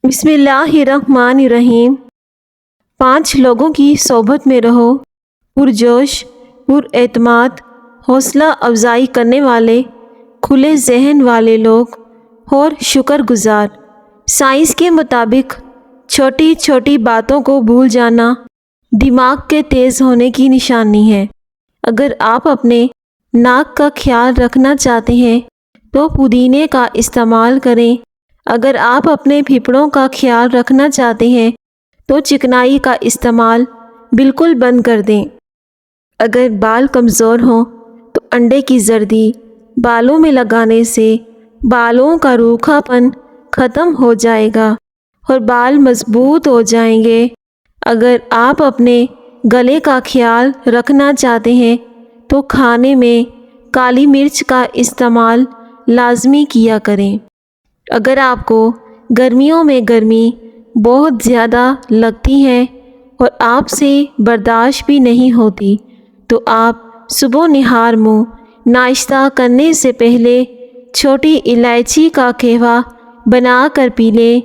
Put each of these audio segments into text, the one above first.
بسم اللہ الرحمن الرحیم۔ 5 لوگوں کی صحبت میں رہو، پرجوش، پر حوصلہ افزائی کرنے والے، کھلے ذہن والے لوگ اور شکر گزار۔ سائنس کے مطابق چھوٹی چھوٹی باتوں کو بھول جانا دماغ کے تیز ہونے کی نشانی ہے۔ اگر آپ اپنے ناک کا خیال رکھنا چاہتے ہیں تو پودینے کا استعمال کریں۔ اگر آپ اپنے پھیپھڑوں کا خیال رکھنا چاہتے ہیں تو چکنائی کا استعمال بالکل بند کر دیں۔ اگر بال کمزور ہوں تو انڈے کی زردی بالوں میں لگانے سے بالوں کا روکھا پن ختم ہو جائے گا اور بال مضبوط ہو جائیں گے۔ اگر آپ اپنے گلے کا خیال رکھنا چاہتے ہیں تو کھانے میں کالی مرچ کا استعمال لازمی کیا کریں۔ اگر آپ کو گرمیوں میں گرمی بہت زیادہ لگتی ہے اور آپ سے برداشت بھی نہیں ہوتی تو آپ صبح نہار منہ ناشتہ کرنے سے پہلے چھوٹی الائچی کا قہوہ بنا کر پی لیں۔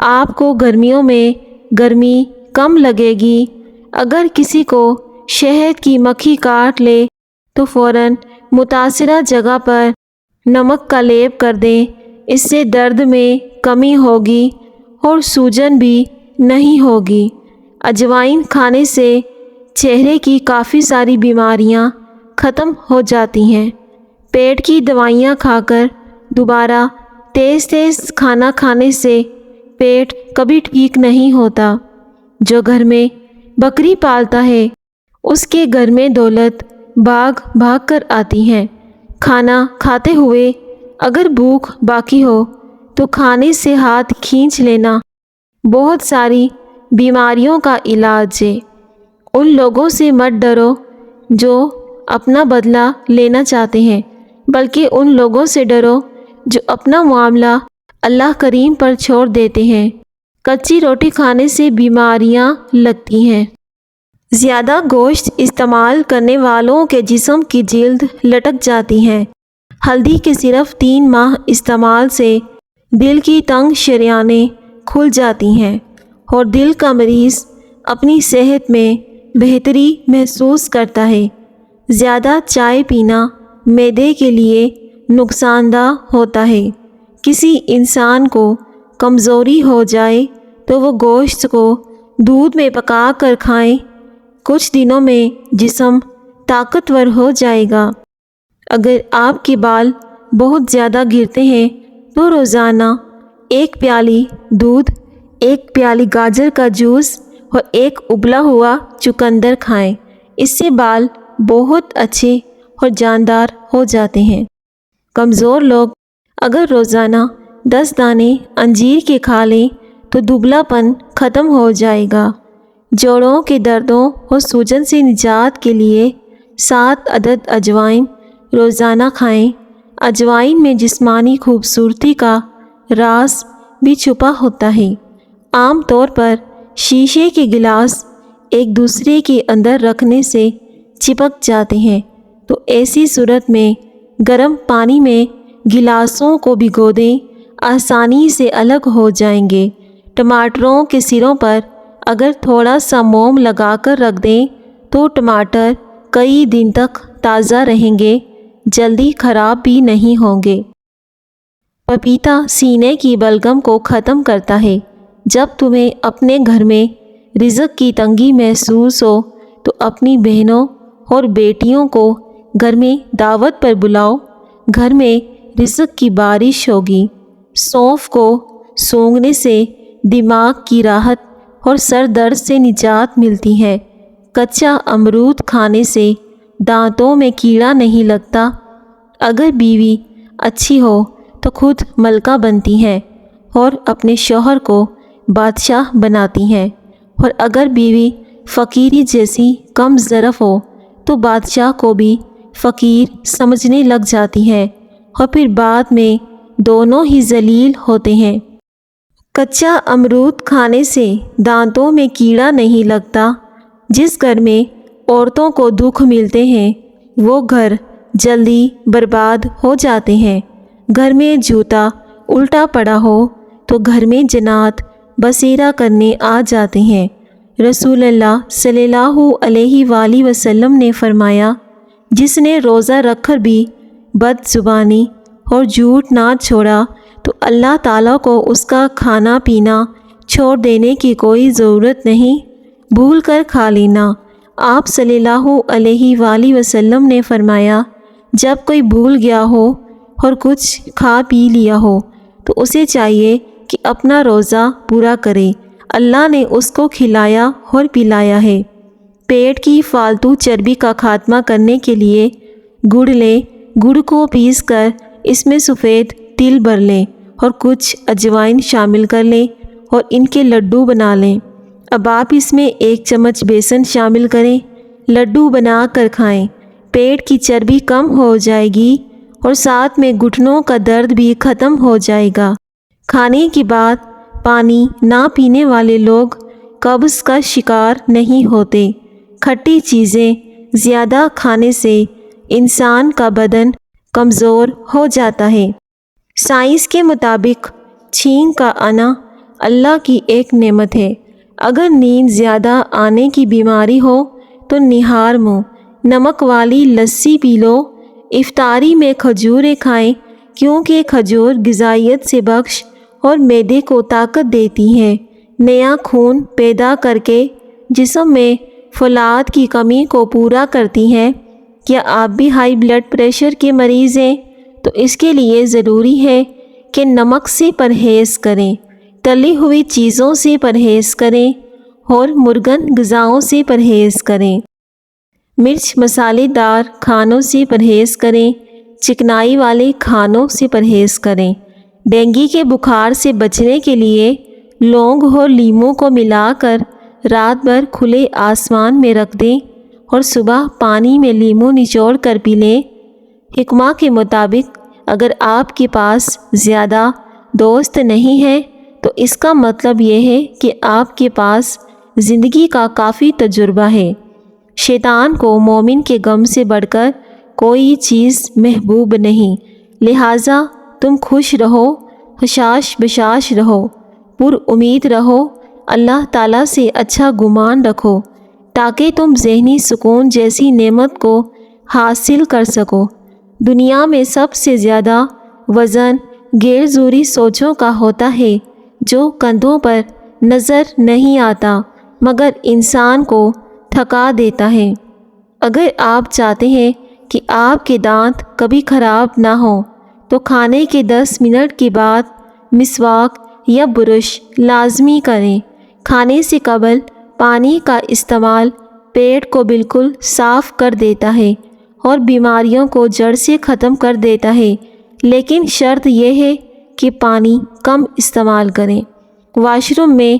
آپ کو گرمیوں میں گرمی کم لگے گی۔ اگر کسی کو شہد کی مکھی کاٹ لے تو فوراً متاثرہ جگہ پر نمک کا لیپ کر دیں۔ اس سے درد میں کمی ہوگی اور سوجن بھی نہیں ہوگی۔ اجوائن کھانے سے چہرے کی کافی ساری بیماریاں ختم ہو جاتی ہیں۔ پیٹ کی دوائیاں کھا کر دوبارہ تیز تیز کھانا کھانے سے پیٹ کبھی ٹھیک نہیں ہوتا۔ جو گھر میں بکری پالتا ہے اس کے گھر میں دولت بھاگ بھاگ کر آتی ہے۔ کھانا کھاتے ہوئے اگر بھوک باقی ہو تو کھانے سے ہاتھ کھینچ لینا بہت ساری بیماریوں کا علاج ہے۔ ان لوگوں سے مت ڈرو جو اپنا بدلہ لینا چاہتے ہیں، بلکہ ان لوگوں سے ڈرو جو اپنا معاملہ اللہ کریم پر چھوڑ دیتے ہیں۔ کچی روٹی کھانے سے بیماریاں لگتی ہیں۔ زیادہ گوشت استعمال کرنے والوں کے جسم کی جلد لٹک جاتی ہے۔ ہلدی کے صرف 3 ماہ استعمال سے دل کی تنگ شریانیں کھل جاتی ہیں اور دل کا مریض اپنی صحت میں بہتری محسوس کرتا ہے۔ زیادہ چائے پینا معدے کے لیے نقصان دہ ہوتا ہے۔ کسی انسان کو کمزوری ہو جائے تو وہ گوشت کو دودھ میں پکا کر کھائیں۔ کچھ دنوں میں جسم طاقتور ہو جائے گا۔ اگر آپ کے بال بہت زیادہ گرتے ہیں تو روزانہ 1 پیالی دودھ، 1 پیالی گاجر کا جوس اور 1 ابلا ہوا چقندر کھائیں۔ اس سے بال بہت اچھے اور جاندار ہو جاتے ہیں۔ کمزور لوگ اگر روزانہ 10 دانے انجیر کے کھا لیں تو دبلا پن ختم ہو جائے گا۔ جوڑوں کے دردوں اور سوجن سے نجات کے لیے 7 عدد اجوائن روزانہ کھائیں۔ اجوائن میں جسمانی خوبصورتی کا راز بھی چھپا ہوتا ہے۔ عام طور پر شیشے کے گلاس ایک دوسرے کے اندر رکھنے سے چپک جاتے ہیں، تو ایسی صورت میں گرم پانی میں گلاسوں کو بھگو دیں، آسانی سے الگ ہو جائیں گے۔ ٹماٹروں کے سروں پر اگر تھوڑا سا موم لگا کر رکھ دیں تو ٹماٹر کئی دن تک تازہ رہیں گے، جلدی خراب بھی نہیں ہوں گے۔ پپیتا سینے کی بلغم کو ختم کرتا ہے۔ جب تمہیں اپنے گھر میں رزق کی تنگی محسوس ہو تو اپنی بہنوں اور بیٹیوں کو گھر میں دعوت پر بلاؤ۔ گھر میں رزق کی بارش ہوگی۔ سونف کو سونگھنے سے دماغ کی راحت اور سر درد سے نجات ملتی ہے۔ کچا امرود کھانے سے دانتوں میں کیڑا نہیں لگتا۔ اگر بیوی اچھی ہو تو خود ملکہ بنتی ہے اور اپنے شوہر کو بادشاہ بناتی ہے، اور اگر بیوی فقیری جیسی کم ظرف ہو تو بادشاہ کو بھی فقیر سمجھنے لگ جاتی ہے اور پھر بعد میں دونوں ہی ذلیل ہوتے ہیں۔ کچا امرود کھانے سے دانتوں میں کیڑا نہیں لگتا۔ جس گھر میں عورتوں کو دکھ ملتے ہیں وہ گھر جلدی برباد ہو جاتے ہیں۔ گھر میں جوتا الٹا پڑا ہو تو گھر میں جنات بصیرہ کرنے آ جاتے ہیں۔ رسول اللہ صلی اللہ علیہ وآلہ وسلم نے فرمایا، جس نے روزہ رکھ کر بھی بد زبانی اور جھوٹ نہ چھوڑا تو اللہ تعالیٰ کو اس کا کھانا پینا چھوڑ دینے کی کوئی ضرورت نہیں، بھول کر کھا لینا۔ آپ صلی اللہ علیہ وآلہ وسلم نے فرمایا، جب کوئی بھول گیا ہو اور کچھ کھا پی لیا ہو تو اسے چاہیے کہ اپنا روزہ پورا کرے، اللہ نے اس کو کھلایا اور پلایا ہے۔ پیٹ کی فالتو چربی کا خاتمہ کرنے کے لیے گڑ لیں، گڑ کو پیس کر اس میں سفید تل بھر لیں اور کچھ اجوائن شامل کر لیں اور ان کے لڈو بنا لیں۔ اب آپ اس میں 1 چمچ بیسن شامل کریں، لڈو بنا کر کھائیں، پیٹ کی چربی کم ہو جائے گی اور ساتھ میں گھٹنوں کا درد بھی ختم ہو جائے گا۔ کھانے کے بعد پانی نہ پینے والے لوگ قبض کا شکار نہیں ہوتے۔ کھٹی چیزیں زیادہ کھانے سے انسان کا بدن کمزور ہو جاتا ہے۔ سائنس کے مطابق چھینک کا آنا اللہ کی ایک نعمت ہے۔ اگر نیند زیادہ آنے کی بیماری ہو تو نہار منہ نمک والی لسی پی لو۔ افطاری میں کھجوریں کھائیں کیونکہ کھجور غذائیت سے بخش اور معدے کو طاقت دیتی ہے، نیا خون پیدا کر کے جسم میں فولاد کی کمی کو پورا کرتی ہے۔ کیا آپ بھی ہائی بلڈ پریشر کے مریض ہیں؟ تو اس کے لیے ضروری ہے کہ نمک سے پرہیز کریں، تلی ہوئی چیزوں سے پرہیز کریں اور مرغن غذاؤں سے پرہیز کریں۔ مرچ مسالے دار کھانوں سے پرہیز کریں، چکنائی والے کھانوں سے پرہیز کریں۔ ڈینگی کے بخار سے بچنے کے لیے لونگ اور لیموں کو ملا کر رات بھر کھلے آسمان میں رکھ دیں اور صبح پانی میں لیموں نچوڑ کر پی لیں۔ حکمہ کے مطابق اگر آپ کے پاس زیادہ دوست نہیں ہیں تو اس کا مطلب یہ ہے کہ آپ کے پاس زندگی کا کافی تجربہ ہے۔ شیطان کو مومن کے غم سے بڑھ کر کوئی چیز محبوب نہیں، لہٰذا تم خوش رہو، حشاش بشاش رہو، پر امید رہو، اللہ تعالیٰ سے اچھا گمان رکھو تاکہ تم ذہنی سکون جیسی نعمت کو حاصل کر سکو۔ دنیا میں سب سے زیادہ وزن غیر ضروری سوچوں کا ہوتا ہے جو کندھوں پر نظر نہیں آتا مگر انسان کو تھکا دیتا ہے۔ اگر آپ چاہتے ہیں کہ آپ کے دانت کبھی خراب نہ ہوں تو کھانے کے 10 منٹ کے بعد مسواک یا برش لازمی کریں۔ کھانے سے قبل پانی کا استعمال پیٹ کو بالکل صاف کر دیتا ہے اور بیماریوں کو جڑ سے ختم کر دیتا ہے، لیکن شرط یہ ہے کہ پانی کم استعمال کریں۔ واش روم میں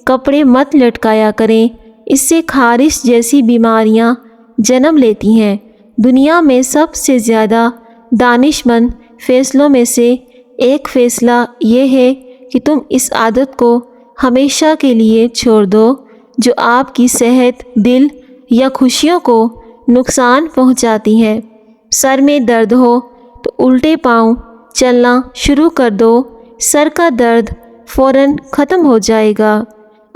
کپڑے مت لٹکایا کریں، اس سے خارش جیسی بیماریاں جنم لیتی ہیں۔ دنیا میں سب سے زیادہ دانش مند فیصلوں میں سے ایک فیصلہ یہ ہے کہ تم اس عادت کو ہمیشہ کے لیے چھوڑ دو جو آپ کی صحت، دل یا خوشیوں کو نقصان پہنچاتی ہے۔ سر میں درد ہو تو الٹے پاؤں چلنا شروع کر دو، سر کا درد فوراً ختم ہو جائے گا۔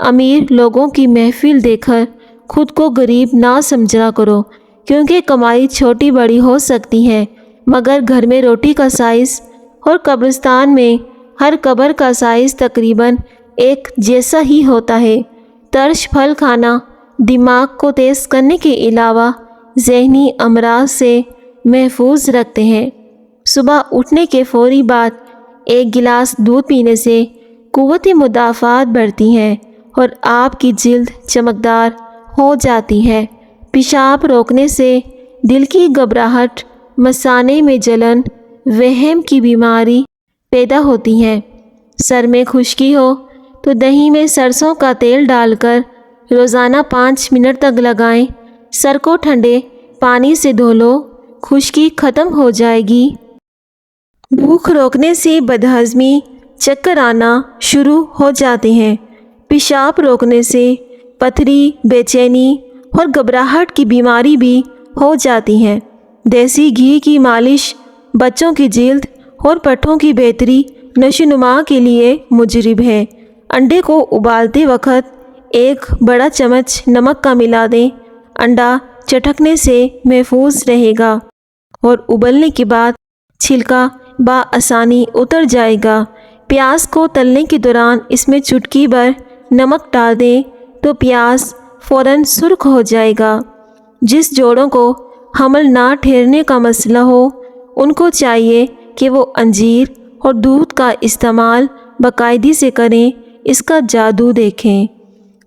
امیر لوگوں کی محفل دیکھ کر خود کو غریب نہ سمجھا کرو، کیونکہ کمائی چھوٹی بڑی ہو سکتی ہے مگر گھر میں روٹی کا سائز اور قبرستان میں ہر قبر کا سائز تقریباً ایک جیسا ہی ہوتا ہے۔ ترش پھل کھانا دماغ کو تیز کرنے کے علاوہ ذہنی امراض سے محفوظ رکھتے ہیں۔ صبح اٹھنے کے فوری بعد 1 گلاس دودھ پینے سے قوت مدافعت بڑھتی ہے اور آپ کی جلد چمکدار ہو جاتی ہے۔ پیشاب روکنے سے دل کی گھبراہٹ، مثانے میں جلن، وہم کی بیماری پیدا ہوتی ہے۔ سر میں خشکی ہو تو دہی میں سرسوں کا تیل ڈال کر روزانہ 5 منٹ تک لگائیں، سر کو ٹھنڈے پانی سے دھو لو، خشکی ختم ہو جائے گی۔ بھوک روکنے سے بدہضمی، چکر آنا شروع ہو جاتے ہیں۔ پیشاب روکنے سے پتھری، بے چینی اور گھبراہٹ کی بیماری بھی ہو جاتی ہے۔ دیسی گھی کی مالش بچوں کی جلد اور پٹھوں کی بہتری نشو و نما کے لیے مجرب ہے۔ انڈے کو ابالتے وقت ایک بڑا چمچ نمک کا ملا دیں۔ انڈا چٹکنے سے محفوظ رہے گا اور ابلنے کے بعد چھلکا بآسانی اتر جائے گا۔ پیاز کو تلنے کے دوران اس میں چٹکی بھر نمک ڈال دیں تو پیاز فوراً سرخ ہو جائے گا۔ جس جوڑوں کو حمل نہ ٹھہرنے کا مسئلہ ہو ان کو چاہیے کہ وہ انجیر اور دودھ کا استعمال باقاعدگی سے کریں، اس کا جادو دیکھیں۔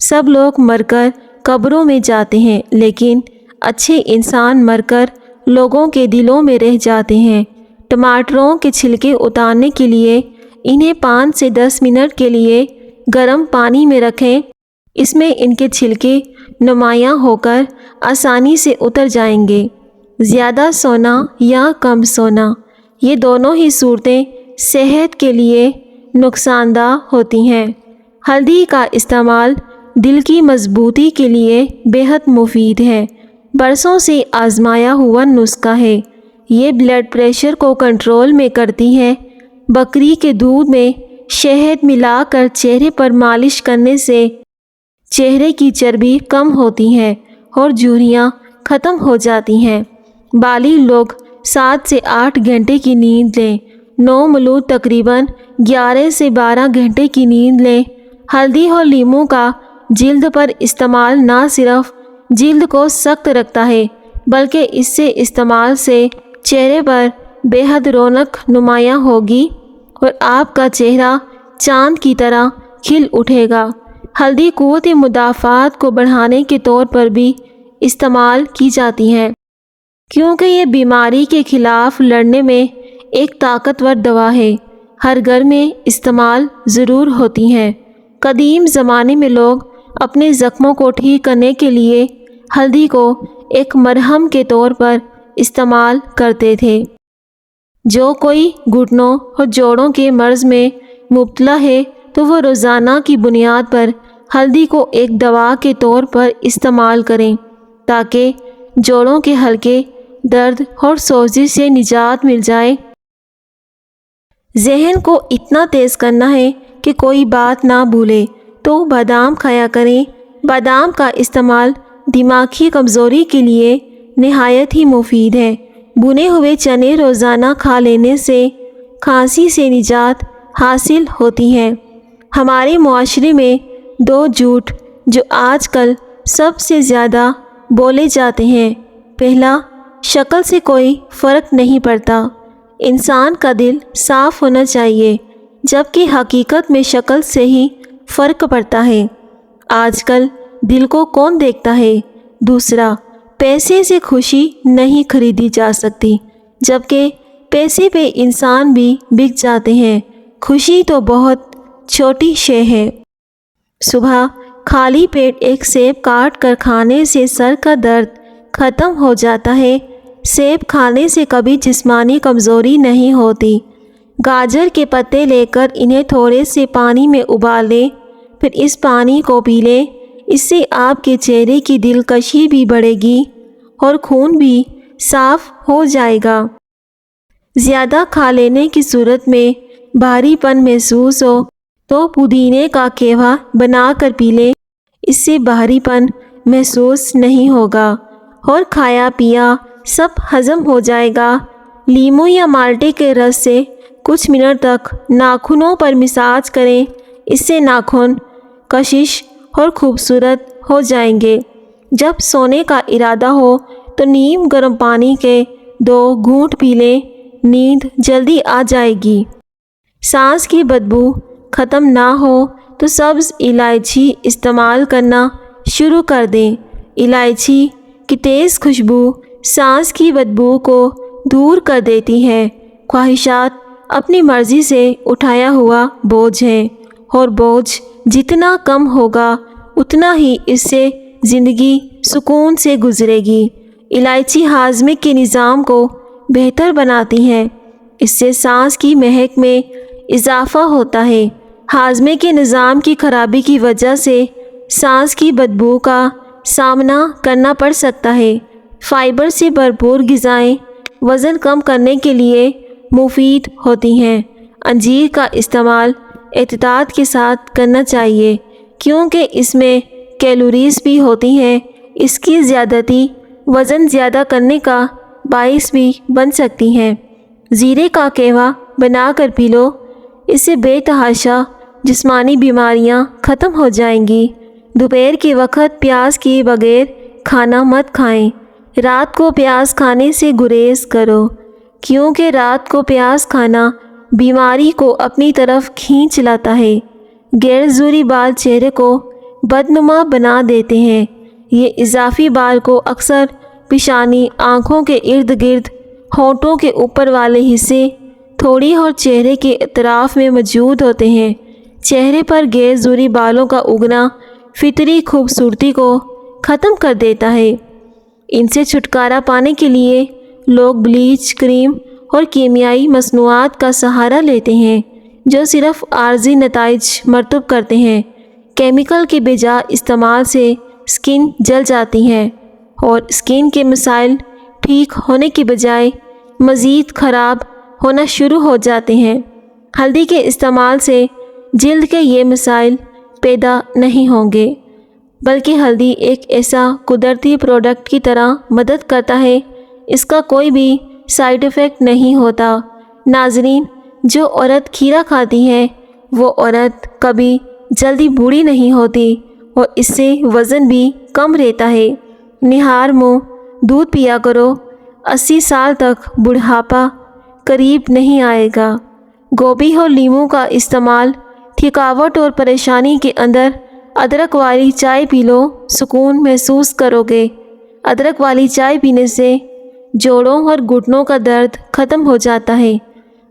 سب لوگ مر کر قبروں میں جاتے ہیں، لیکن اچھے انسان مر کر لوگوں کے دلوں میں رہ جاتے ہیں۔ ٹماٹروں کے چھلکے اتارنے کے لیے انہیں 5 سے 10 منٹ کے لیے گرم پانی میں رکھیں۔ اس میں ان کے چھلکے نمایاں ہو کر آسانی سے اتر جائیں گے۔ زیادہ سونا یا کم سونا، یہ دونوں ہی صورتیں صحت کے لیے نقصان دہ ہوتی ہیں۔ ہلدی کا استعمال دل کی مضبوطی کے لیے بہت مفید ہے۔ برسوں سے آزمایا ہوا نسخہ ہے۔ یہ بلڈ پریشر کو کنٹرول میں کرتی ہے۔ بکری کے دودھ میں شہد ملا کر چہرے پر مالش کرنے سے چہرے کی چربی کم ہوتی ہے اور جھریاں ختم ہو جاتی ہیں۔ بالغ لوگ 7 سے 8 گھنٹے کی نیند لیں۔ نومولود تقریباً 11 سے 12 گھنٹے کی نیند لیں۔ ہلدی اور لیموں کا جلد پر استعمال نہ صرف جلد کو سخت رکھتا ہے بلکہ اس سے استعمال سے چہرے پر بے حد رونق نمایاں ہوگی اور آپ کا چہرہ چاند کی طرح کھل اٹھے گا۔ ہلدی قوت مدافعت کو بڑھانے کے طور پر بھی استعمال کی جاتی ہے کیونکہ یہ بیماری کے خلاف لڑنے میں ایک طاقتور دوا ہے۔ ہر گھر میں استعمال ضرور ہوتی ہے۔ قدیم زمانے میں لوگ اپنے زخموں کو ٹھیک کرنے کے لیے ہلدی کو ایک مرہم کے طور پر استعمال کرتے تھے۔ جو کوئی گھٹنوں اور جوڑوں کے مرض میں مبتلا ہے تو وہ روزانہ کی بنیاد پر ہلدی کو ایک دوا کے طور پر استعمال کریں تاکہ جوڑوں کے ہلکے درد اور سوزش سے نجات مل جائے۔ ذہن کو اتنا تیز کرنا ہے کہ کوئی بات نہ بھولے تو بادام کھایا کریں۔ بادام کا استعمال دماغی کمزوری کے لیے نہایت ہی مفید ہے۔ بھنے ہوئے چنے روزانہ کھا لینے سے کھانسی سے نجات حاصل ہوتی ہے۔ ہمارے معاشرے میں 2 جھوٹ جو آج کل سب سے زیادہ بولے جاتے ہیں۔ پہلا، شکل سے کوئی فرق نہیں پڑتا، انسان کا دل صاف ہونا چاہیے، جبکہ حقیقت میں شکل سے ہی فرق پڑتا ہے۔ آج کل دل کو کون دیکھتا ہے؟ دوسرا، پیسے سے خوشی نہیں خریدی جا سکتی، جبکہ پیسے پہ انسان بھی بک جاتے ہیں۔ خوشی تو بہت چھوٹی شے ہے۔ صبح خالی پیٹ ایک سیب کاٹ کر کھانے سے سر کا درد ختم ہو جاتا ہے۔ سیب کھانے سے کبھی جسمانی کمزوری نہیں ہوتی۔ گاجر کے پتے لے کر انہیں تھوڑے سے پانی میں ابال لیں، پھر اس پانی کو پی لیں۔ اس سے آپ کے چہرے کی دلکشی بھی بڑھے گی اور خون بھی صاف ہو جائے گا۔ زیادہ کھا لینے کی صورت میں بھاری پن محسوس ہو تو پودینے کا قہوہ بنا کر پی لیں، اس سے بھاری پن محسوس نہیں ہوگا اور کھایا پیا سب ہضم ہو جائے گا۔ لیموں یا مالٹے کے رس سے کچھ منٹ تک ناخنوں پر مساج کریں، اس سے ناخن کشش اور خوبصورت ہو جائیں گے۔ جب سونے کا ارادہ ہو تو نیم گرم پانی کے 2 گھونٹ پی لیں، نیند جلدی آ جائے گی۔ سانس کی بدبو ختم نہ ہو تو سبز الائچی استعمال کرنا شروع کر دیں۔ الائچی کی تیز خوشبو سانس کی بدبو کو دور کر دیتی ہے۔ خواہشات اپنی مرضی سے اٹھایا ہوا بوجھ ہیں اور بوجھ جتنا کم ہوگا اتنا ہی اس سے زندگی سکون سے گزرے گی۔ الائچی ہاضمے کے نظام کو بہتر بناتی ہے، اس سے سانس کی مہک میں اضافہ ہوتا ہے۔ ہاضمے کے نظام کی خرابی کی وجہ سے سانس کی بدبو کا سامنا کرنا پڑ سکتا ہے۔ فائبر سے بھرپور غذائیں وزن کم کرنے کے لیے مفید ہوتی ہیں۔ انجیر کا استعمال احتیاط کے ساتھ کرنا چاہیے، کیونکہ اس میں کیلوریز بھی ہوتی ہیں۔ اس کی زیادتی وزن زیادہ کرنے کا باعث بھی بن سکتی ہیں۔ زیرے کا قہوہ بنا کر پی لو، اس سے بے تحاشا جسمانی بیماریاں ختم ہو جائیں گی۔ دوپہر کے وقت پیاز کے بغیر کھانا مت کھائیں۔ رات کو پیاز کھانے سے گریز کرو، کیونکہ رات کو پیاز کھانا بیماری کو اپنی طرف کھینچ لاتا ہے۔ غیر ضروری بال چہرے کو بدنما بنا دیتے ہیں۔ یہ اضافی بال کو اکثر پیشانی، آنکھوں کے ارد گرد، ہونٹوں کے اوپر والے حصے، تھوڑی اور چہرے کے اطراف میں موجود ہوتے ہیں۔ چہرے پر غیر ضروری بالوں کا اگنا فطری خوبصورتی کو ختم کر دیتا ہے۔ ان سے چھٹکارا پانے کے لیے لوگ بلیچ، کریم اور کیمیائی مصنوعات کا سہارا لیتے ہیں، جو صرف عارضی نتائج مرتب کرتے ہیں۔ کیمیکل کے بے جا استعمال سے اسکن جل جاتی ہے اور اسکن کے مسائل ٹھیک ہونے کے بجائے مزید خراب ہونا شروع ہو جاتے ہیں۔ ہلدی کے استعمال سے جلد کے یہ مسائل پیدا نہیں ہوں گے، بلکہ ہلدی ایک ایسا قدرتی پروڈکٹ کی طرح مدد کرتا ہے، اس کا کوئی بھی سائیڈ ایفیکٹ نہیں ہوتا۔ ناظرین، جو عورت کھیرا کھاتی ہے وہ عورت کبھی جلدی بوڑھی نہیں ہوتی اور اس سے وزن بھی کم رہتا ہے۔ نہار منہ دودھ پیا کرو، 80 سال تک بڑھاپا قریب نہیں آئے گا۔ گوبھی اور لیموں کا استعمال تھکاوٹ اور پریشانی کے اندر ادرک والی چائے پی لو، سکون محسوس کرو گے۔ ادرک والی چائے پینے سے جوڑوں اور گھٹنوں کا درد ختم ہو جاتا ہے۔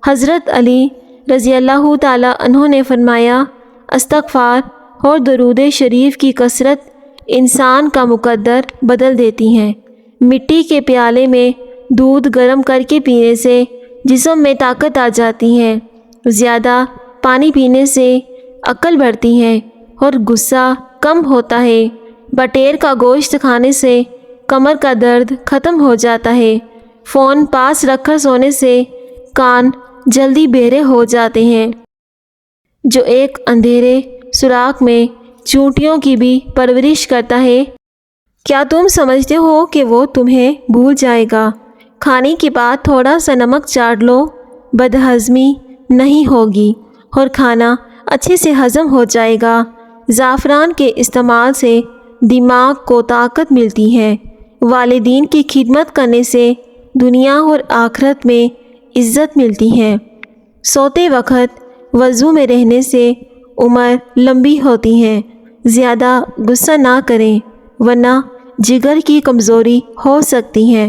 حضرت علی رضی اللہ تعالیٰ عنہ نے فرمایا، استغفار اور درود شریف کی کثرت انسان کا مقدر بدل دیتی ہیں۔ مٹی کے پیالے میں دودھ گرم کر کے پینے سے جسم میں طاقت آ جاتی ہے۔ زیادہ پانی پینے سے عقل بڑھتی ہے اور غصہ کم ہوتا ہے۔ بٹیر کا گوشت کھانے سے کمر کا درد ختم ہو جاتا ہے۔ فون پاس رکھ کر سونے سے کان جلدی بہرے ہو جاتے ہیں۔ جو ایک اندھیرے سوراخ میں چونٹیوں کی بھی پرورش کرتا ہے، کیا تم سمجھتے ہو کہ وہ تمہیں بھول جائے گا؟ کھانے کے بعد تھوڑا سا نمک چاٹ لو، بدہضمی نہیں ہوگی اور کھانا اچھے سے ہضم ہو جائے گا۔ زعفران کے استعمال سے دماغ کو طاقت ملتی ہے۔ والدین کی خدمت کرنے سے دنیا اور آخرت میں عزت ملتی ہے۔ سوتے وقت وضو میں رہنے سے عمر لمبی ہوتی ہے۔ زیادہ غصہ نہ کریں، ورنہ جگر کی کمزوری ہو سکتی ہے۔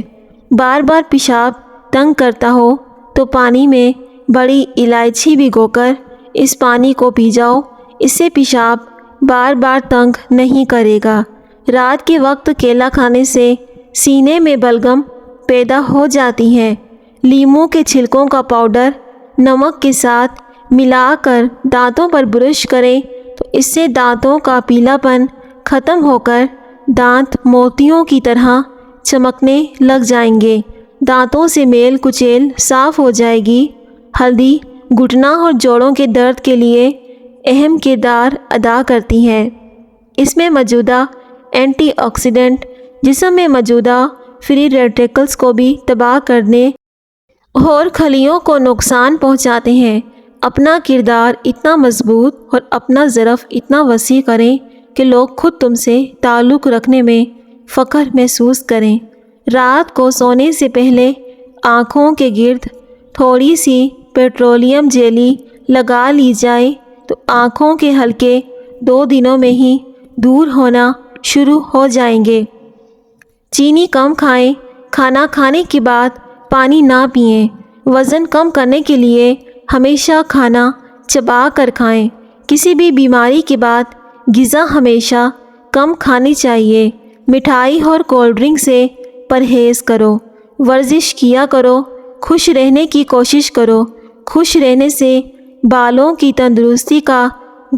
بار بار پیشاب تنگ کرتا ہو تو پانی میں بڑی الائچی بھگو کر اس پانی کو پی جاؤ، اس سے پیشاب بار بار تنگ نہیں کرے گا۔ رات کے وقت کیلا کھانے سے سینے میں بلغم پیدا ہو جاتی ہے۔ لیموں کے چھلکوں کا پاؤڈر نمک کے ساتھ ملا کر دانتوں پر برش کریں تو اس سے دانتوں کا پیلا پن ختم ہو کر دانت موتیوں کی طرح چمکنے لگ جائیں گے۔ دانتوں سے میل کچیل صاف ہو جائے گی۔ ہلدی گھٹنا اور جوڑوں کے درد کے لیے اہم کردار ادا کرتی ہے۔ اس میں موجودہ اینٹی آکسیڈنٹ جسم میں موجودہ فری ریڈیکلز کو بھی تباہ کرنے اور خلیوں کو نقصان پہنچاتے ہیں۔ اپنا کردار اتنا مضبوط اور اپنا ظرف اتنا وسیع کریں کہ لوگ خود تم سے تعلق رکھنے میں فخر محسوس کریں۔ رات کو سونے سے پہلے آنکھوں کے گرد تھوڑی سی پیٹرولیم جیلی لگا لی جائے تو آنکھوں کے حلقے 2 دنوں میں ہی دور ہونا شروع ہو جائیں گے۔ چینی کم کھائیں۔ کھانا کھانے کے بعد پانی نہ پئیں۔ وزن کم کرنے کے لیے ہمیشہ کھانا چبا کر کھائیں۔ کسی بھی بیماری کے بعد غذا ہمیشہ کم کھانی چاہیے۔ مٹھائی اور کولڈ ڈرنک سے پرہیز کرو۔ ورزش کیا کرو۔ خوش رہنے کی کوشش کرو۔ خوش رہنے سے بالوں کی تندرستی کا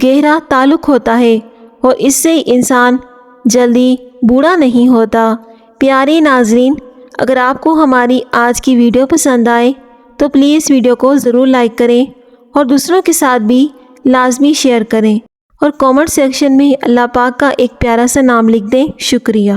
گہرا تعلق ہوتا ہے اور اس سے انسان جلدی بوڑھا نہیں ہوتا۔ پیارے ناظرین، اگر آپ کو ہماری آج کی ویڈیو پسند آئے تو پلیز ویڈیو کو ضرور لائک کریں اور دوسروں کے ساتھ بھی لازمی شیئر کریں اور کامنٹ سیکشن میں اللہ پاک کا ایک پیارا سا نام لکھ دیں۔ شکریہ۔